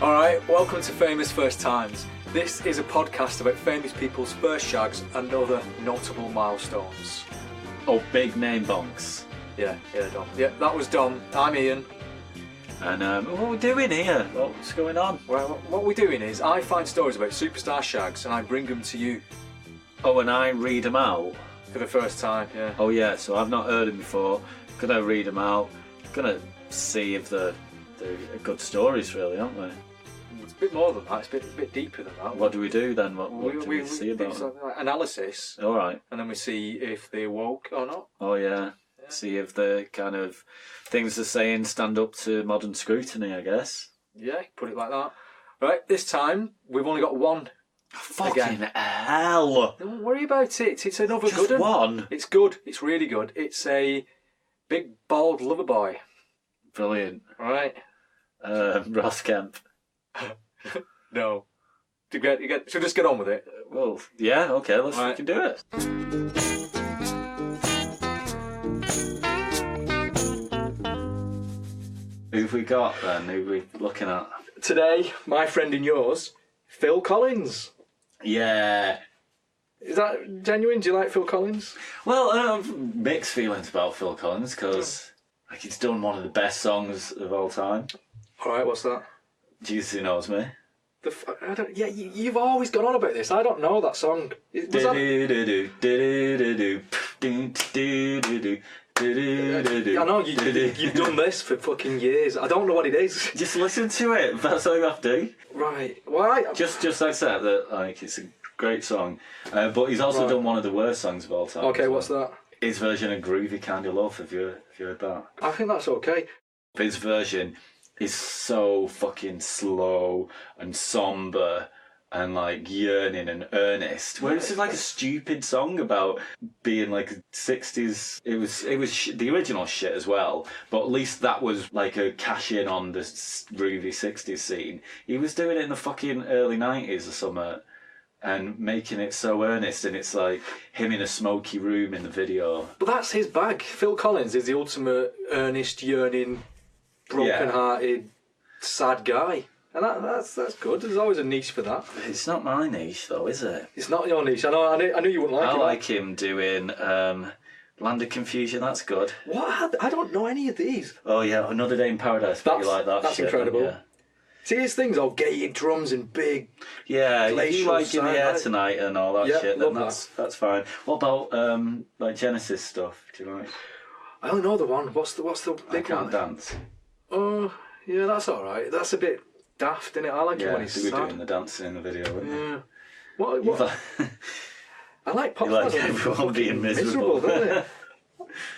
Alright, welcome to Famous First Times. This is a podcast about famous people's first shags and other notable milestones. Oh, big name bonks. Yeah, Dom. Yeah, that was Dom. I'm Ian. And what are we doing here? What's going on? Well, what we're doing is I find stories about superstar shags and I bring them to you. Oh, and I read them out? For the first time, yeah. Oh yeah, so I've not heard them before. Gonna read them out. Gonna see if they're good stories, really, aren't they? It's a bit more than that. It's a bit deeper than that. What do we do then? What do we see about do them? analysis. All right. And then we see if they're woke or not. Oh yeah. See if the kind of things they're saying stand up to modern scrutiny, I guess. Yeah, put it like that. Right, this time we've only got one. Fucking hell! Don't worry about it. It's another Just good one. one? It's good. It's really good. It's a big, bald lover boy. Brilliant. Right? Ross Kemp. No. Should we just get on with it? Well, yeah, okay, let's Right. fucking do it. Who've we got then? Who are we looking at? Today, my friend and yours, Phil Collins. Yeah. Is that genuine? Do you like Phil Collins? Well, I have mixed feelings about Phil Collins because he's done one of the best songs of all time. Alright, what's that? Juicy Knows Me. I don't. Yeah, you've always gone on about this. I don't know that song. Was that... I know you've done this for fucking years. I don't know what it is. Just listen to it. That's all you have to do. Right. Why? Just accept that it's a great song. But he's also done one of the worst songs of all time. Okay, what's that? His version of Groovy Kind of Love. Have you heard that? I think that's okay. His version is so fucking slow and somber and like yearning and earnest. Whereas it's like a stupid song about being like a 60s. It was the original shit as well, but at least that was like a cash in on the groovy 60s scene. He was doing it in the fucking early 90s or something and making it so earnest, and it's like him in a smoky room in the video. But that's his bag. Phil Collins is the ultimate earnest, yearning, broken-hearted, sad guy. And that's good. There's always a niche for that. It's not my niche though, is it? It's not your niche. I knew you wouldn't like it. I like him doing Land of Confusion. That's good. What? I don't know any of these. Oh yeah, Another Day in Paradise. But you like that? That's shit, incredible. Yeah. See, his things all gated drums and big. Yeah, if you like In the Air right? Tonight and all that shit, then that's fine. What about like Genesis stuff? Do you like? I don't know the one. What's the big I one? Can't Dance. Oh, yeah, that's all right. That's a bit daft, isn't it? I like it when he's they were sad. doing the dancing in the video, weren't they? Yeah. What? I like pop You like stars everyone being miserable. don't they?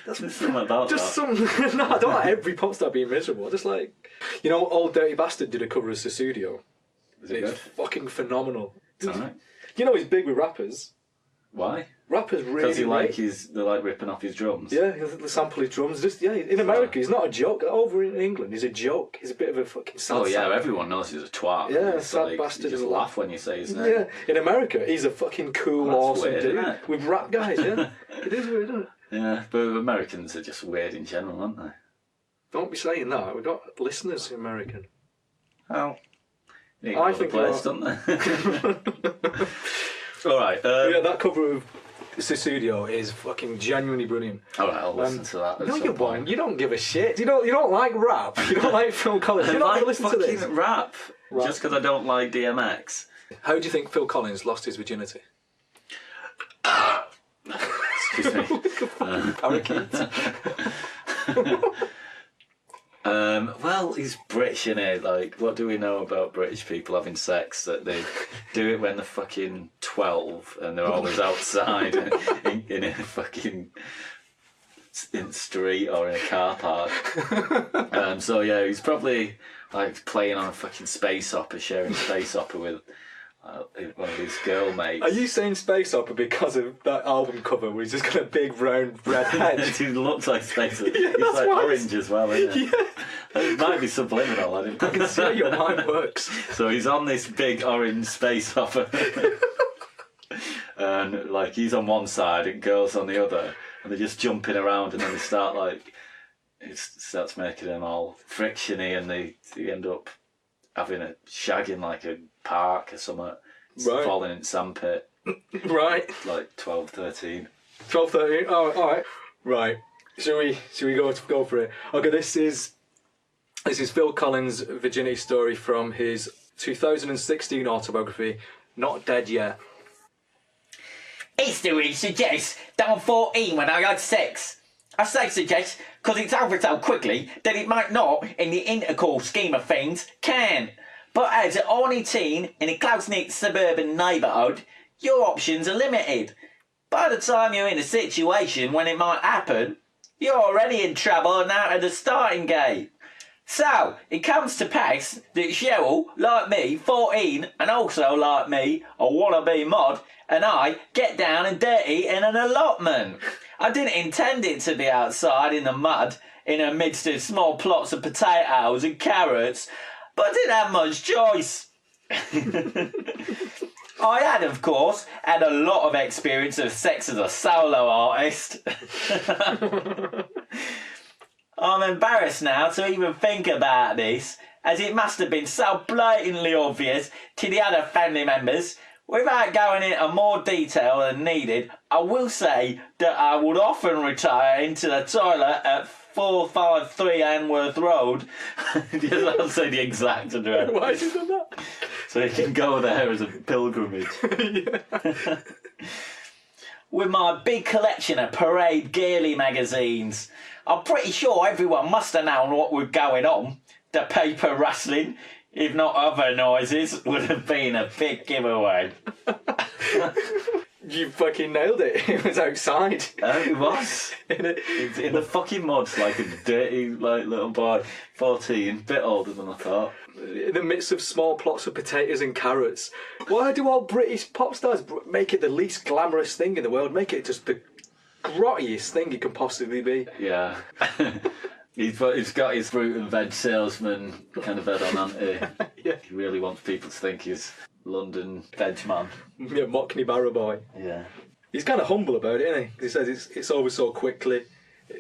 There's something about Just that. no, I don't like every pop star being miserable. Just like, Old Dirty Bastard did a cover of Susudio. Is it It's good? fucking phenomenal. Alright. You know he's big with rappers. Why? Rappers really. Because they're like ripping off his drums. Yeah, they sample his drums. In America, he's not a joke. Over in England, he's a joke. He's a bit of a fucking sad. Oh yeah, sack. everyone knows he's a twat. Yeah, It's sad like, bastard. You just laugh when you say his name. Yeah, in America, he's a fucking cool, That's awesome weird, dude isn't it? with rap guys. Yeah, it is weird, isn't it? Yeah, but Americans are just weird in general, aren't they? Don't be saying that. We've got listeners American. Oh. I think place, don't they? Alright. Yeah, that cover of Susudio is fucking genuinely brilliant. Alright, I'll listen to that. No, you won't. You don't give a shit. You don't like rap. You don't like Phil Collins. I You're not like going to listen to this. fucking rap. Just because I don't like DMX. How do you think Phil Collins lost his virginity? Excuse me. Parakeet. Well, he's British, innit? Like, what do we know about British people having sex? That they do it when they're fucking 12 and they're always outside in a fucking street or in a car park. So yeah, he's probably like playing on a fucking space opera, sharing space opera with one of his girl mates. Are you saying space opera because of that album cover where he's just got a big round red head? He looks like space opera. Yeah, He's like why orange as well, isn't he? Yeah. It might be subliminal. I can see how your mind works. So he's on this big orange space opera, and like he's on one side and girls on the other, and they're just jumping around, and then they start like it starts making them all frictiony, and they end up having a shag in like a park or something. Right. Falling in sandpit. Right. Like 12, 13. 12, 13. Oh, all right. Right. Shall we go for it? Okay, this is Phil Collins' virginity story from his 2016 autobiography, Not Dead Yet. History suggests that I'm 14 when I had sex. I say suggest because it's over so quickly that it might not, in the intercourse scheme of things, can. But as an only teen in a close-knit suburban neighbourhood, your options are limited. By the time you're in a situation when it might happen, you're already in trouble and out of the starting gate. So, it comes to pass that Cheryl, like me, 14, and also like me, a wannabe mod, and I get down and dirty in an allotment. I didn't intend it to be outside in the mud, in the midst of small plots of potatoes and carrots, but I didn't have much choice. I had, of course, had a lot of experience of sex as a solo artist. I'm embarrassed now to even think about this, as it must have been so blatantly obvious to the other family members. Without going into more detail than needed, I will say that I would often retire into the toilet at 453 Anworth Road. I'll say the exact address. Why have you done that? So you can go there as a pilgrimage. With my big collection of parade girly magazines. I'm pretty sure everyone must have known what was going on. The paper rustling, if not other noises, would have been a big giveaway. You fucking nailed it. It was outside. It was. In the fucking mud, like a dirty like little boy, 14, bit older than I thought. In the midst of small plots of potatoes and carrots. Why do all British pop stars make it the least glamorous thing in the world? Make it just the grottiest thing it can possibly be. Yeah. He's got his fruit and veg salesman kind of head on, hasn't he? Yeah. He really wants people to think he's London veg man. Yeah, Mockney Barrow boy. Yeah. He's kind of humble about it, isn't he? He says it's over so quickly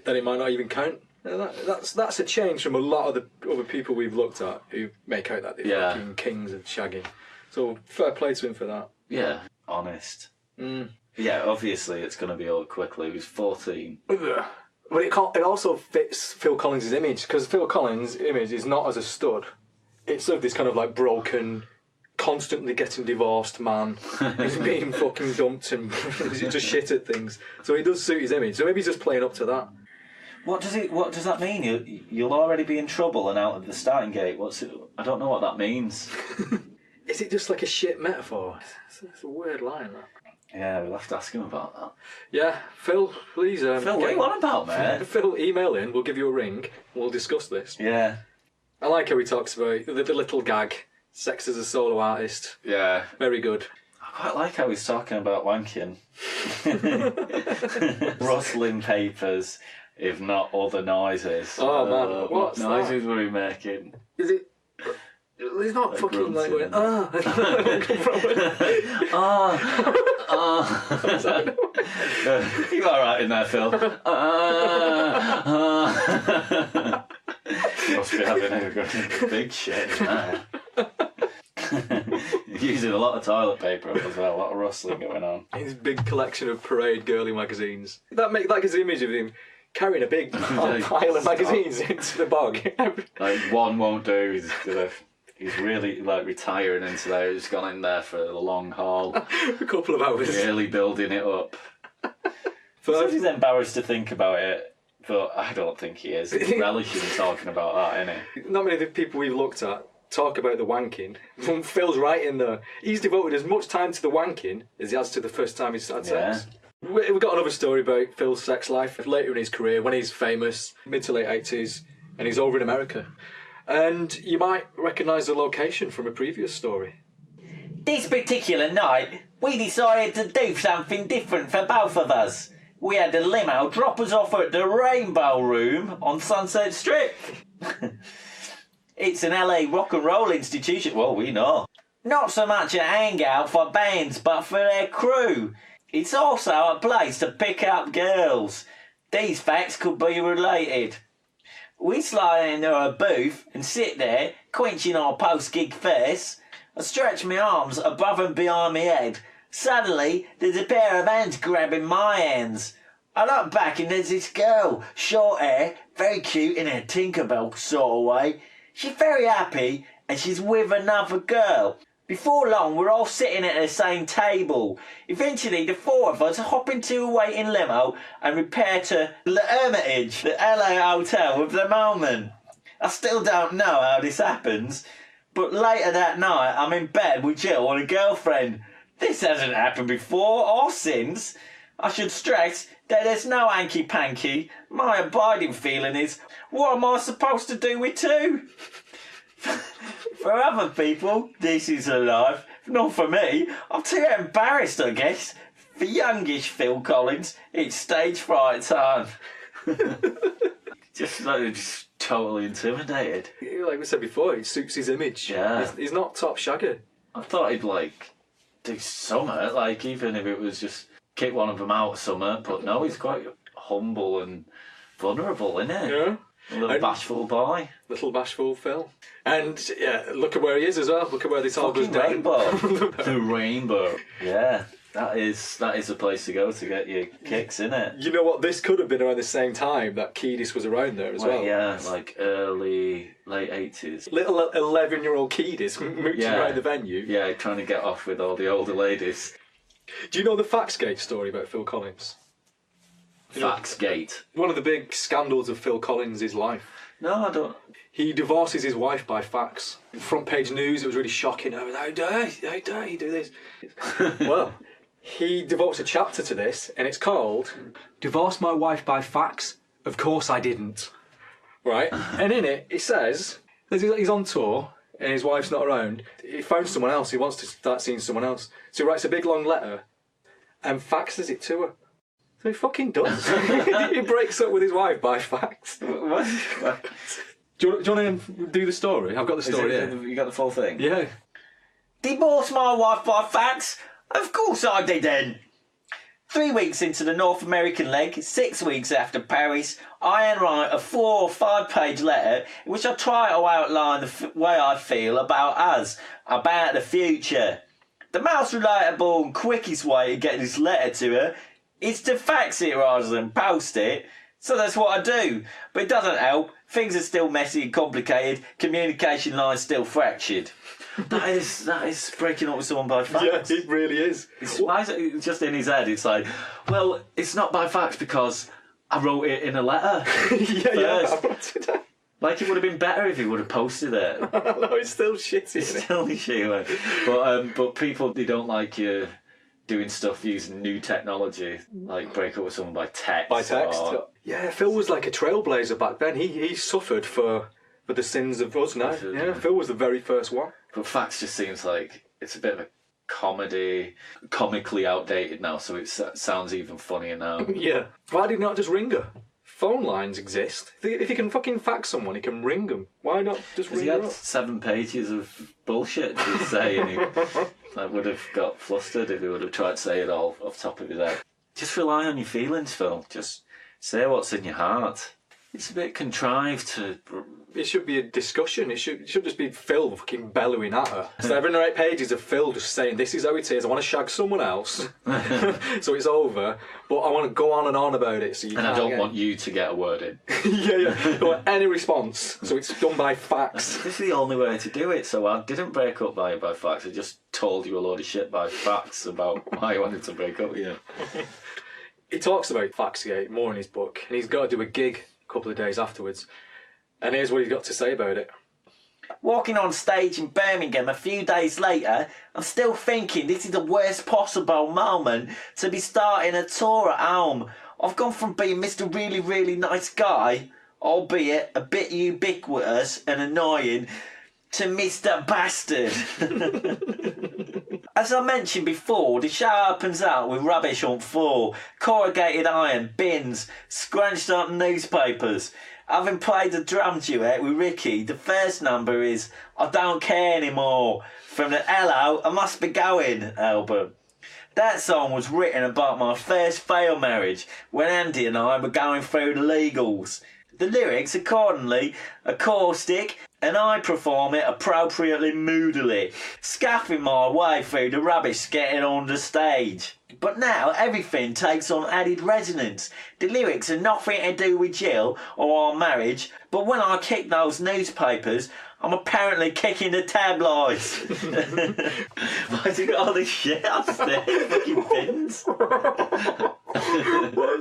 that it might not even count. That's a change from a lot of the other people we've looked at who make out that they're fucking kings of shagging. So fair play to him for that. Yeah. Honest. Mm. Yeah, obviously it's going to be over quickly. He was 14. But it also fits Phil Collins' image, because Phil Collins' image is not as a stud. It's sort of this kind of like broken, constantly getting divorced man who's being fucking dumped and he's just shit at things. So it does suit his image. So maybe he's just playing up to that. What does that mean? You'll already be in trouble and out of the starting gate. I don't know what that means. Is it just like a shit metaphor? It's a weird line, that. Yeah, we'll have to ask him about that. Yeah, Phil, please. Phil, what are you on about, mate? Phil, email in. We'll give you a ring. We'll discuss this. Yeah. I like how he talks about the little gag, sex as a solo artist. Yeah. Very good. I quite like how he's talking about wanking. Rustling papers, if not other noises. Oh, man. What What's noises were he making? Is it... He's not fucking like going, You alright in there, Phil? Must be having a big shit now. Using a lot of toilet paper as well, a lot of rustling going on. His big collection of parade girly magazines. That gives the image of him carrying a big pile of magazines into the bog. Like, one won't do, he's really like retiring into there. He's gone in there for the long haul. A couple of hours. Really building it up. So he's embarrassed to think about it, but I don't think he is. He's relishing talking about that, isn't he? Not many of the people we've looked at talk about the wanking. Phil's right in there. He's devoted as much time to the wanking as he has to the first time he's had sex. We've got another story about Phil's sex life later in his career when he's famous, mid to late 80s, and he's over in America. And you might recognise the location from a previous story. This particular night, we decided to do something different for both of us. We had the limo drop us off at the Rainbow Room on Sunset Strip. It's an LA rock and roll institution, well, we know. Not so much a hangout for bands, but for their crew. It's also a place to pick up girls. These facts could be related. We slide into a booth and sit there, quenching our post-gig thirst. I stretch my arms above and behind my head. Suddenly, there's a pair of hands grabbing my hands. I look back and there's this girl, short hair, very cute in a Tinkerbell sort of way. She's very happy and she's with another girl. Before long, we're all sitting at the same table. Eventually, the four of us hop into a waiting limo and repair to the Hermitage, the LA hotel of the moment. I still don't know how this happens, but later that night, I'm in bed with Jill and a girlfriend. This hasn't happened before or since. I should stress that there's no hanky-panky. My abiding feeling is, what am I supposed to do with two? For other people, this is a life. Not for me. I'm too embarrassed, I guess. For youngish Phil Collins, it's stage fright time. Just totally intimidated. Like we said before, it suits his image. Yeah. He's not top shagger. I thought he'd like do something, like even if it was just kick one of them out or something. But no, he's quite humble and vulnerable, isn't he? Yeah. A little bashful boy. Little bashful Phil. And yeah, look at where he is as well. Look at where this all goes down. Rainbow. The rainbow. Yeah. That is a place to go to get your kicks, isn't it? You know what? This could have been around the same time that Kiedis was around there as well. Yeah, like late 80s. Little 11-year-old Kiedis mooching around the venue. Yeah, trying to get off with all the older ladies. Do you know the Faxgate story about Phil Collins? Faxgate. One of the big scandals of Phil Collins' life. No, I don't. He divorces his wife by fax. Front page news, it was really shocking. Oh, how dare you do this? Well, he devotes a chapter to this, and it's called Divorced My Wife by Fax? Of Course I Didn't. Right? And in it, it says, he's on tour, and his wife's not around. He found someone else, he wants to start seeing someone else. So he writes a big long letter, and faxes it to her. So he fucking does. He breaks up with his wife by fax. What? Do you want to do the story? I've got the story here. You got the full thing? Yeah. Divorced my wife by fax? Of course I didn't. 3 weeks into the North American leg, 6 weeks after Paris, I write a 4 or 5 page letter in which I try to outline the way I feel about us, about the future. The most relatable and quickest way to get this letter to her is to fax it rather than post it. So that's what I do. But it doesn't help. Things are still messy and complicated. Communication lines still fractured. That is breaking up with someone by fax. Yeah, it really is. Why is it just in his head? It's like, well, it's not by fax because I wrote it in a letter. Yeah, I wrote it down. Like, it would have been better if he would have posted it. No, it's still shitty. It's still shitty. But people, they don't like you doing stuff using new technology, like break up with someone by text. By text? Yeah, Phil was like a trailblazer back then. He suffered for the sins of us now. Yeah, Phil was the very first one. But fax just seems like it's a bit of a comedy, comically outdated now, so it sounds even funnier now. Yeah. Why did he not just ring her? Phone lines exist. If you can fucking fax someone, you can ring them. Why not just ring he her had up? 7 pages of bullshit to say, and I would have got flustered if he would have tried to say it all off the top of his head. Just rely on your feelings, Phil. Just say what's in your heart. It's a bit contrived to... It should be a discussion. It should just be Phil fucking bellowing at her. 7 or 8 pages of Phil just saying, this is how it is, I want to shag someone else, so it's over, but I want to go on and on about it. So you and I don't want you to get a word in. Yeah. Don't want any response, so it's done by fax. This is the only way to do it, so I didn't break up by fax. I just told you a load of shit by fax about why I wanted to break up with you. He talks about Faxgate more in his book, and he's got to do a gig a couple of days afterwards. And here's what he's got to say about it. Walking on stage in Birmingham a few days later, I'm still thinking this is the worst possible moment to be starting a tour at home. I've gone from being Mr. Really, Really Nice Guy, albeit a bit ubiquitous and annoying, to Mr. Bastard. As I mentioned before, the show opens out with rubbish on floor, corrugated iron, bins, scrunched up newspapers. Having played a drum duet with Ricky, the first number is I Don't Care Anymore from the Hello, I Must Be Going album. That song was written about my first failed marriage when Andy and I were going through the legals. The lyrics, accordingly, are caustic, and I perform it appropriately moodily, scaffing my way through the rubbish getting on the stage. But now everything takes on added resonance. The lyrics are nothing to do with Jill or our marriage, but when I kick those newspapers, I'm apparently kicking the tabloids. Why's he got all this shit upstairs? Fucking bins. Well,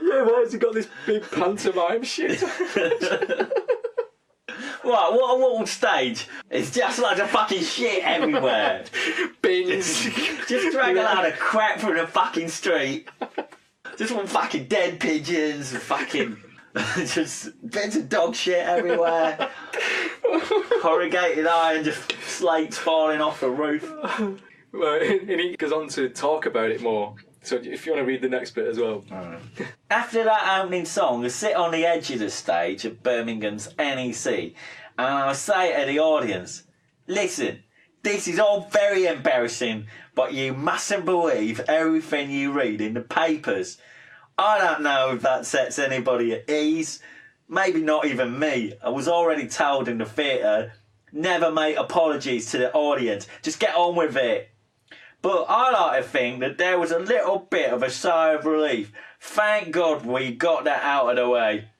yeah, why has he got this big pantomime shit? Right, what a wall stage. It's just like a fucking shit everywhere. Bins. Just drag a load of crap from the fucking street. Just want fucking dead pigeons and fucking just bits of dog shit everywhere. Corrugated iron, just slates falling off the roof. Well, and he goes on to talk about it more. So if you want to read the next bit as well. After that opening song, I sit on the edge of the stage at Birmingham's NEC and I say to the audience, listen, this is all very embarrassing, but you mustn't believe everything you read in the papers. I don't know if that sets anybody at ease. Maybe not even me. I was already told in the theatre, never make apologies to the audience, just get on with it. But I like to think that there was a little bit of a sigh of relief. Thank God we got that out of the way.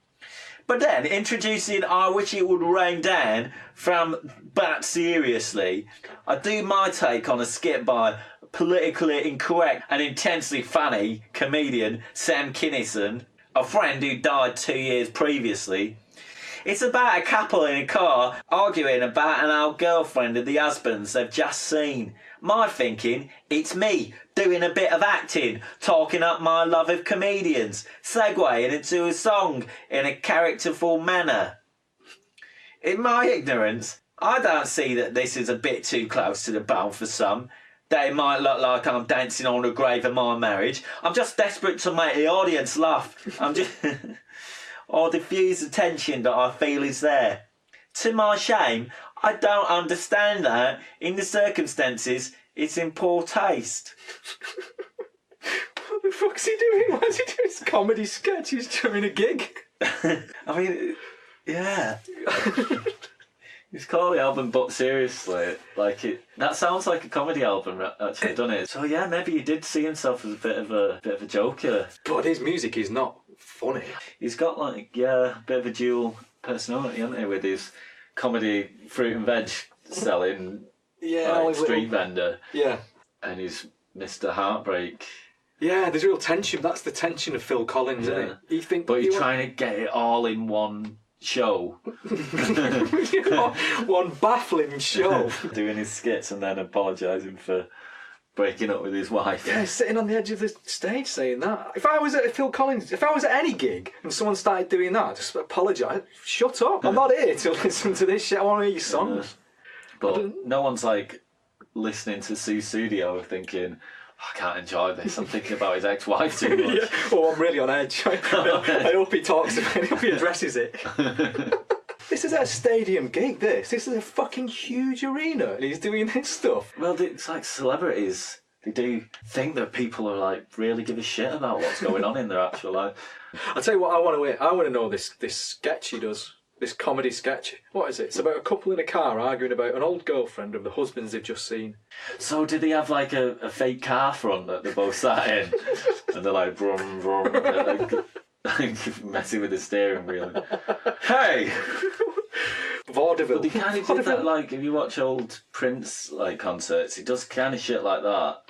But then, introducing I Wish It Would Rain Down from But Seriously, I do my take on a skit by politically incorrect and intensely funny comedian Sam Kinison, a friend who died 2 years previously. It's about a couple in a car arguing about an old girlfriend and the husbands they've just seen. My thinking, it's me doing a bit of acting, talking up my love of comedians, segueing into a song in a characterful manner. In my ignorance, I don't see that this is a bit too close to the bone for some, that it might look like I'm dancing on the grave of my marriage. I'm just desperate to make the audience laugh. Or diffuse the tension that I feel is there. To my shame, I don't understand that. In the circumstances, it's in poor taste. What the fuck's he doing? Why is he doing his comedy sketches during a gig? I mean, yeah. He's called the album But Seriously. That sounds like a comedy album, actually, doesn't it? So yeah, maybe he did see himself as a bit of a joker. But his music is not funny. He's got a bit of a dual personality, hasn't he, with his comedy fruit and veg selling street vendor. Yeah. And his Mr. Heartbreak. Yeah, there's real tension. That's the tension of Phil Collins, isn't it? But he's trying to get it all in one show. One baffling show. Doing his skits and then apologising for breaking up with his wife. Yeah, sitting on the edge of the stage saying that. If I was at Phil Collins, if I was at any gig and someone started doing that, just apologise. Shut up. I'm not here to listen to this shit. I want to hear your songs. But no one's listening to Sue Studio thinking, I can't enjoy this. I'm thinking about his ex-wife too much. Yeah. Oh, I'm really on edge. I hope he talks about it. I hope he addresses it. This is a stadium gig, this is a fucking huge arena and he's doing this stuff. Well, it's like celebrities. They do think that people are really give a shit about what's going on in their actual life. I'll tell you what I want to know this sketch he does. This comedy sketch. What is it? It's about a couple in a car arguing about an old girlfriend of the husbands they've just seen. So did they have a fake car front that they both sat in? And they're brum brum, messing with the steering wheel. Hey! Vaudeville. But they kind of did that, if you watch old Prince concerts, he does kind of shit like that.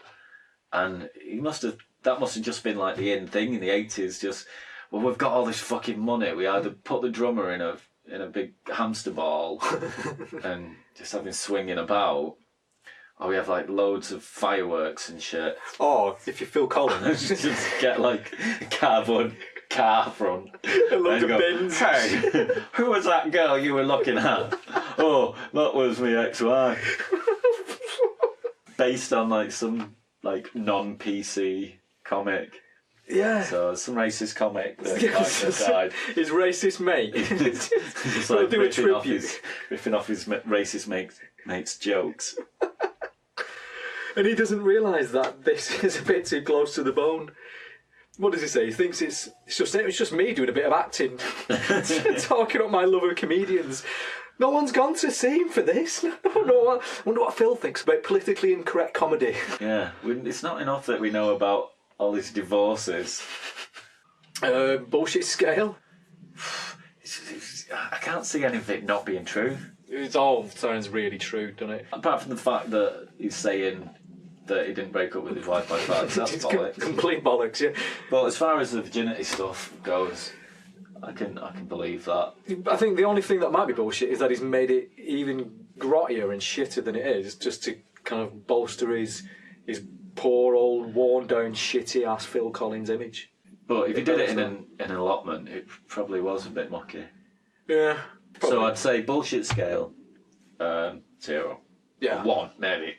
And that must have just been the in thing in the 80s, just, well, we've got all this fucking money, we either put the drummer in a big hamster ball and just have him swinging about, or we have loads of fireworks and shit. Oh, if you Phil Collins. Just get a cardboard car front. A load of bins. Hey, who was that girl you were looking at? Oh, that was my ex-wife. Based on some non-PC comic. Yeah. So some racist comic that died. His racist mate. Just We'll do a ripping off his racist mate's jokes. And he doesn't realise that this is a bit too close to the bone. What does he say? He thinks it's just me doing a bit of acting, talking up my love of comedians. No one's gone to see him for this. I wonder what Phil thinks about politically incorrect comedy. Yeah, it's not enough that we know about all his divorces. Bullshit scale. I can't see anything not being true. It all sounds really true, doesn't it? Apart from the fact that he's saying that he didn't break up with his wife by fact. That's It's bollocks. complete bollocks, yeah. But as far as the virginity stuff goes, I can believe that. I think the only thing that might be bullshit is that he's made it even grottier and shitter than it is, just to kind of bolster his poor old worn down shitty ass Phil Collins image. But if he did it in an allotment, it probably was a bit mucky. Yeah. Probably. So I'd say bullshit scale, 0. Yeah. 1 maybe.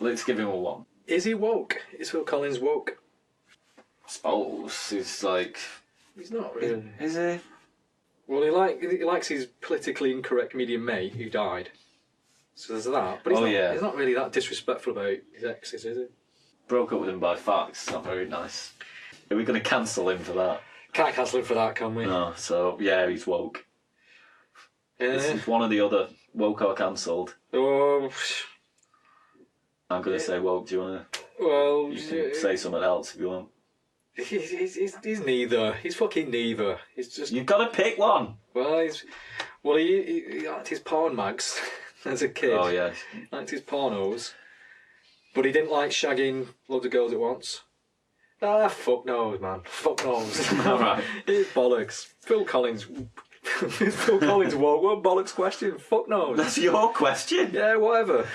Let's give him a 1. Is he woke? Is Phil Collins woke? I suppose he's like. He's not really. Is he? Well, he likes his politically incorrect comedian mate who died. So there's that. But he's not really that disrespectful about his exes, is he? Broke up with him by facts. Not very nice. Are we going to cancel him for that? Can't cancel him for that, can we? No. So yeah, he's woke. This is one or the other. Woke or cancelled. Oh, I'm going to say woke. Do you want to? well, You can say something else if you want. he's neither. He's fucking neither. He's just. You've got to pick one. Well, he liked his porn mags as a kid. Oh yeah. He liked his pornos, but he didn't like shagging loads of girls at once. Ah, fuck knows, man. Fuck knows. Alright. It's bollocks. Phil Collins. Phil Collins woke. What a bollocks question? Fuck knows. That's your question. Yeah, whatever.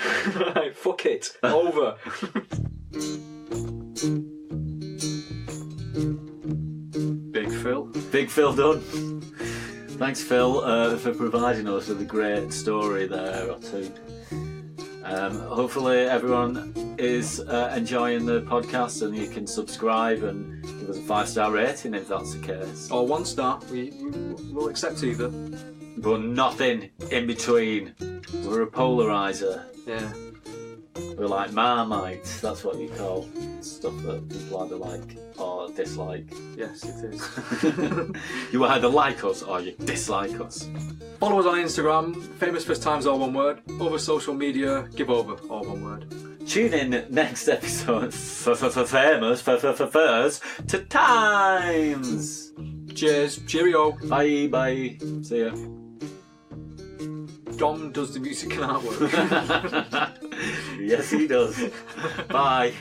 Right, fuck it. Over. Big Phil. Big Phil done. Thanks, Phil, for providing us with a great story there or two. Hopefully everyone is enjoying the podcast, and you can subscribe and give us a 5-star rating if that's the case. Or 1 star. We'll accept either. But nothing in between. We're a polariser. Yeah. We're like Marmite. That's what you call stuff that people either like or dislike. Yes, it is. You either like us or you dislike us. Follow us on Instagram. Famous First Times, all one word. Over social media, give over, all one word. Tune in next episode famous first to times. Cheers. Cheerio. Bye. See ya. Dom does the music and artwork. Yes, he does. Bye.